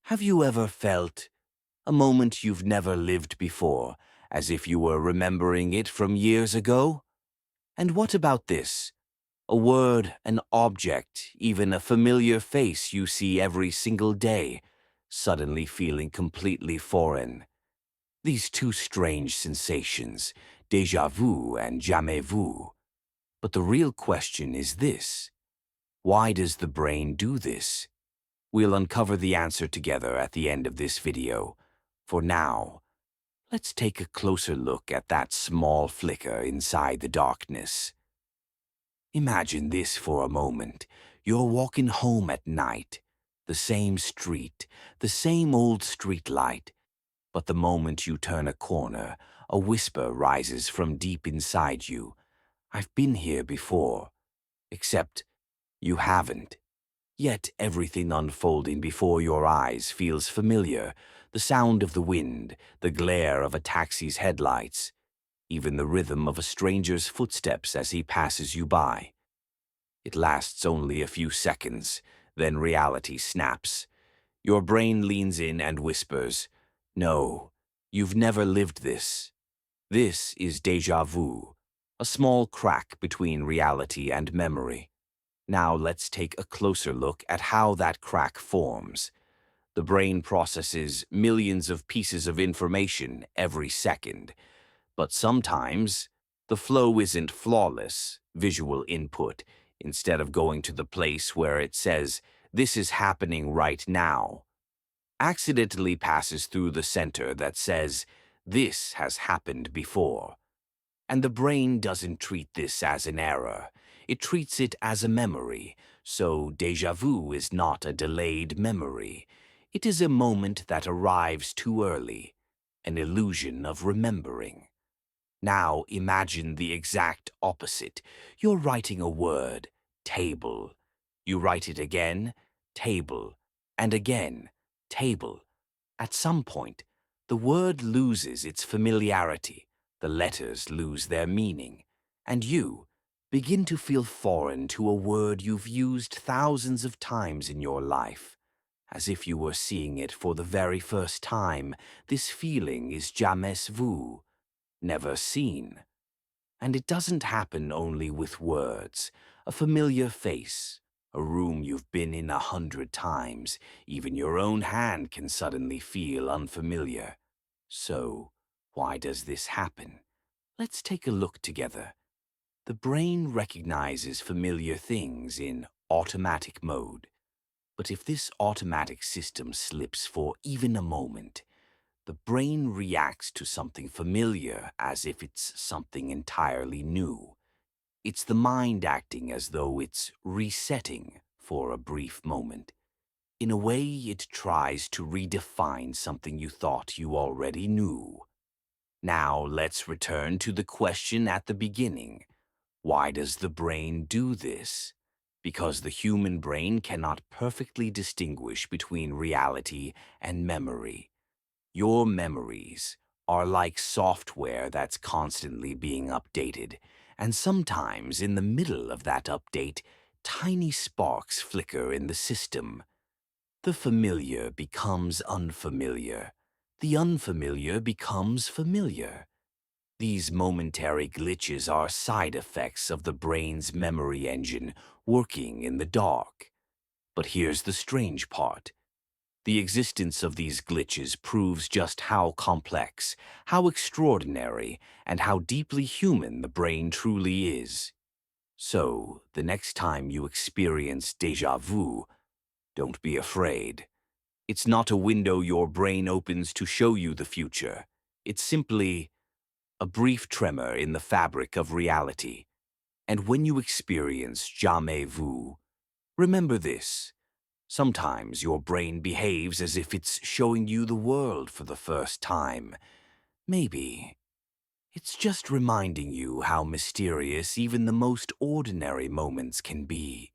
Have you ever felt a moment you've never lived before, as if you were remembering it from years ago? And what about this? A word, an object, even a familiar face you see every single day, suddenly feeling completely foreign. These two strange sensations, déjà vu and jamais vu. But the real question is this: why does the brain do this? We'll uncover the answer together at the end of this video. For now, let's take a closer look at that small flicker inside the darkness. Imagine this for a moment. You're walking home at night, the same street, the same old street light. But the moment you turn a corner, a whisper rises from deep inside you. I've been here before. Except you haven't. Yet everything unfolding before your eyes feels familiar. The sound of the wind, the glare of a taxi's headlights, even the rhythm of a stranger's footsteps as he passes you by. It lasts only a few seconds, then reality snaps. Your brain leans in and whispers, "No, you've never lived this." This is déjà vu, a small crack between reality and memory. Now let's take a closer look at how that crack forms. The brain processes millions of pieces of information every second, but sometimes the flow isn't flawless, visual input, instead of going to the place where it says, "This is happening right now," accidentally passes through the center that says, "This has happened before." And the brain doesn't treat this as an error. It treats it as a memory. So déjà vu is not a delayed memory. It is a moment that arrives too early, an illusion of remembering. Now imagine the exact opposite. You're writing a word, table. You write it again, table, and again, table. At some point, the word loses its familiarity, the letters lose their meaning, and you begin to feel foreign to a word you've used thousands of times in your life. As if you were seeing it for the very first time, this feeling is jamais vu, never seen. And it doesn't happen only with words. A familiar face, a room you've been in 100 times, even your own hand can suddenly feel unfamiliar. So, why does this happen? Let's take a look together. The brain recognizes familiar things in automatic mode. But if this automatic system slips for even a moment, the brain reacts to something familiar as if it's something entirely new. It's the mind acting as though it's resetting for a brief moment. In a way, it tries to redefine something you thought you already knew. Now, let's return to the question at the beginning. Why does the brain do this? Because the human brain cannot perfectly distinguish between reality and memory. Your memories are like software that's constantly being updated, and sometimes in the middle of that update, tiny sparks flicker in the system. The familiar becomes unfamiliar. The unfamiliar becomes familiar. These momentary glitches are side effects of the brain's memory engine working in the dark. But here's the strange part. The existence of these glitches proves just how complex, how extraordinary, and how deeply human the brain truly is. So, the next time you experience déjà vu, don't be afraid. It's not a window your brain opens to show you the future. It's simply a brief tremor in the fabric of reality. And when you experience jamais vu, remember this. Sometimes your brain behaves as if it's showing you the world for the first time. Maybe it's just reminding you how mysterious even the most ordinary moments can be.